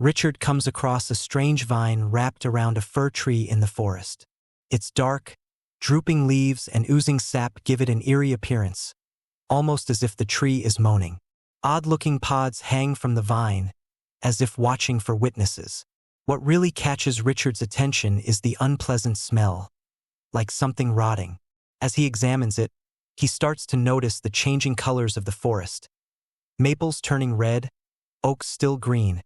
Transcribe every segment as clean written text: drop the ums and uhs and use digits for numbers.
Richard comes across a strange vine wrapped around a fir tree in the forest. Its dark, drooping leaves and oozing sap give it an eerie appearance, almost as if the tree is moaning. Odd-looking pods hang from the vine, as if watching for witnesses. What really catches Richard's attention is the unpleasant smell, like something rotting. As he examines it, he starts to notice the changing colors of the forest. Maples turning red, oaks still green,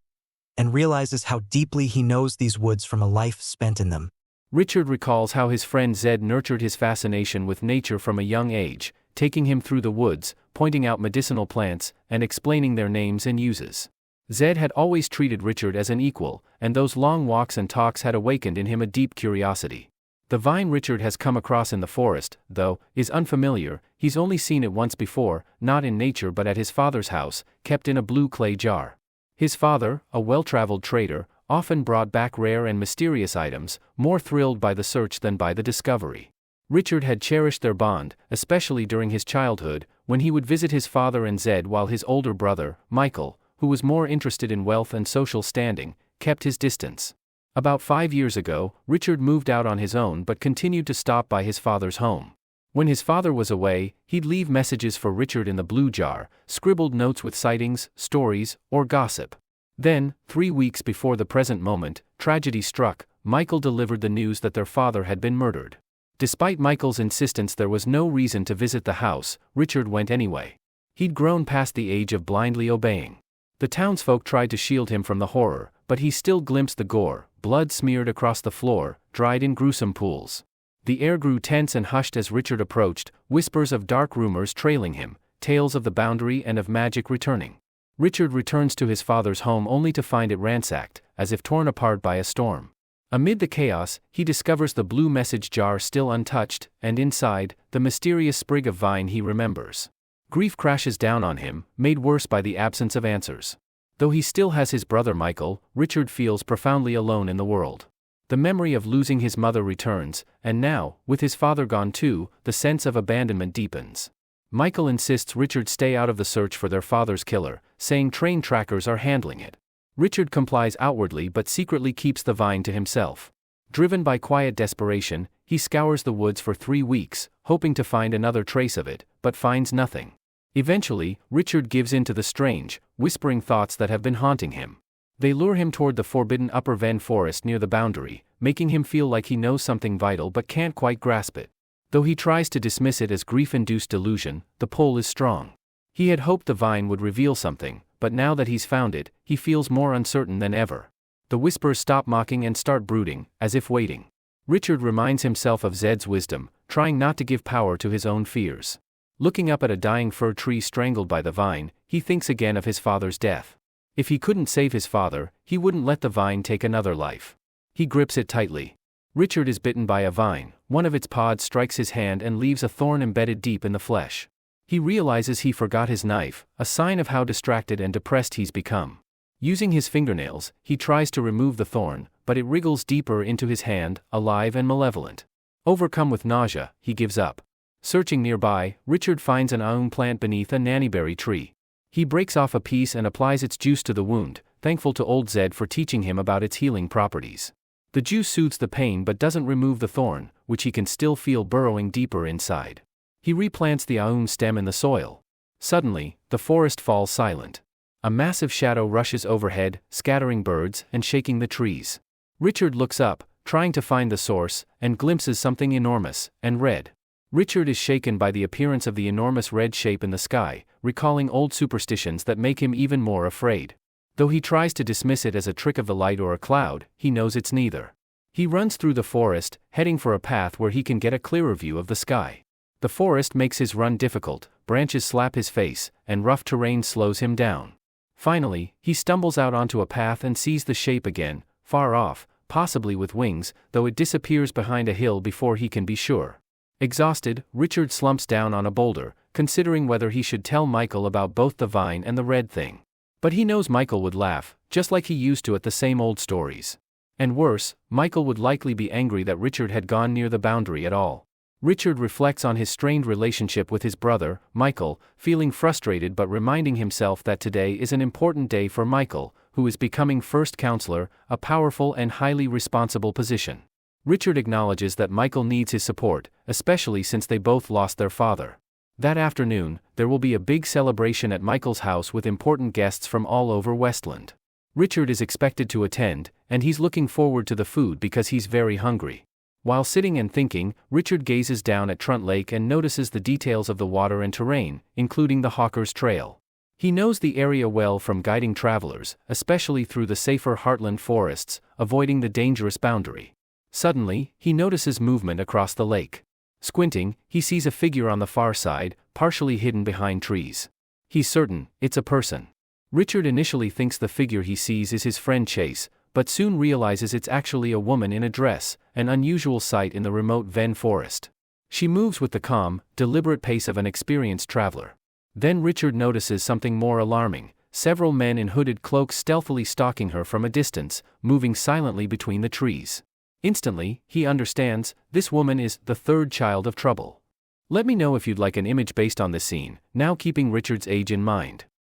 and realizes how deeply he knows these woods from a life spent in them. Richard recalls how his friend Zed nurtured his fascination with nature from a young age, taking him through the woods, pointing out medicinal plants, and explaining their names and uses. Zed had always treated Richard as an equal, and those long walks and talks had awakened in him a deep curiosity. The vine Richard has come across in the forest, though, is unfamiliar. He's only seen it once before, not in nature but at his father's house, kept in a blue clay jar. His father, a well-traveled trader, often brought back rare and mysterious items, more thrilled by the search than by the discovery. Richard had cherished their bond, especially during his childhood, when he would visit his father and Zed while his older brother, Michael, who was more interested in wealth and social standing, kept his distance. About 5 years ago, Richard moved out on his own but continued to stop by his father's home. When his father was away, he'd leave messages for Richard in the blue jar, scribbled notes with sightings, stories, or gossip. Then, 3 weeks before the present moment, tragedy struck. Michael delivered the news that their father had been murdered. Despite Michael's insistence there was no reason to visit the house, Richard went anyway. He'd grown past the age of blindly obeying. The townsfolk tried to shield him from the horror, but he still glimpsed the gore, blood smeared across the floor, dried in gruesome pools. The air grew tense and hushed as Richard approached, whispers of dark rumors trailing him, tales of the boundary and of magic returning. Richard returns to his father's home only to find it ransacked, as if torn apart by a storm. Amid the chaos, he discovers the blue message jar still untouched, and inside, the mysterious sprig of vine he remembers. Grief crashes down on him, made worse by the absence of answers. Though he still has his brother Michael, Richard feels profoundly alone in the world. The memory of losing his mother returns, and now, with his father gone too, the sense of abandonment deepens. Michael insists Richard stay out of the search for their father's killer, saying train trackers are handling it. Richard complies outwardly but secretly keeps the vine to himself. Driven by quiet desperation, he scours the woods for 3 weeks, hoping to find another trace of it, but finds nothing. Eventually, Richard gives in to the strange, whispering thoughts that have been haunting him. They lure him toward the forbidden Upper Ven forest near the boundary, making him feel like he knows something vital but can't quite grasp it. Though he tries to dismiss it as grief-induced delusion, the pull is strong. He had hoped the vine would reveal something, but now that he's found it, he feels more uncertain than ever. The whispers stop mocking and start brooding, as if waiting. Richard reminds himself of Zed's wisdom, trying not to give power to his own fears. Looking up at a dying fir tree strangled by the vine, he thinks again of his father's death. If he couldn't save his father, he wouldn't let the vine take another life. He grips it tightly. Richard is bitten by a vine. One of its pods strikes his hand and leaves a thorn embedded deep in the flesh. He realizes he forgot his knife, a sign of how distracted and depressed he's become. Using his fingernails, he tries to remove the thorn, but it wriggles deeper into his hand, alive and malevolent. Overcome with nausea, he gives up. Searching nearby, Richard finds an aum plant beneath a nannyberry tree. He breaks off a piece and applies its juice to the wound, thankful to old Zed for teaching him about its healing properties. The juice soothes the pain but doesn't remove the thorn, which he can still feel burrowing deeper inside. He replants the aum stem in the soil. Suddenly, the forest falls silent. A massive shadow rushes overhead, scattering birds and shaking the trees. Richard looks up, trying to find the source, and glimpses something enormous and red. Richard is shaken by the appearance of the enormous red shape in the sky, recalling old superstitions that make him even more afraid. Though he tries to dismiss it as a trick of the light or a cloud, he knows it's neither. He runs through the forest, heading for a path where he can get a clearer view of the sky. The forest makes his run difficult, branches slap his face, and rough terrain slows him down. Finally, he stumbles out onto a path and sees the shape again, far off, possibly with wings, though it disappears behind a hill before he can be sure. Exhausted, Richard slumps down on a boulder, considering whether he should tell Michael about both the vine and the red thing. But he knows Michael would laugh, just like he used to at the same old stories. And worse, Michael would likely be angry that Richard had gone near the boundary at all. Richard reflects on his strained relationship with his brother, Michael, feeling frustrated but reminding himself that today is an important day for Michael, who is becoming first counselor, a powerful and highly responsible position. Richard acknowledges that Michael needs his support, especially since they both lost their father. That afternoon, there will be a big celebration at Michael's house with important guests from all over Westland. Richard is expected to attend, and he's looking forward to the food because he's very hungry. While sitting and thinking, Richard gazes down at Trunt Lake and notices the details of the water and terrain, including the Hawker's Trail. He knows the area well from guiding travelers, especially through the safer Heartland forests, avoiding the dangerous boundary. Suddenly, he notices movement across the lake. Squinting, he sees a figure on the far side, partially hidden behind trees. He's certain it's a person. Richard initially thinks the figure he sees is his friend Chase, but soon realizes it's actually a woman in a dress, an unusual sight in the remote Ven forest. She moves with the calm, deliberate pace of an experienced traveler. Then Richard notices something more alarming: several men in hooded cloaks stealthily stalking her from a distance, moving silently between the trees. Instantly, he understands, this woman is the third child of trouble. Let me know if you'd like an image based on this scene, now keeping Richard's age in mind.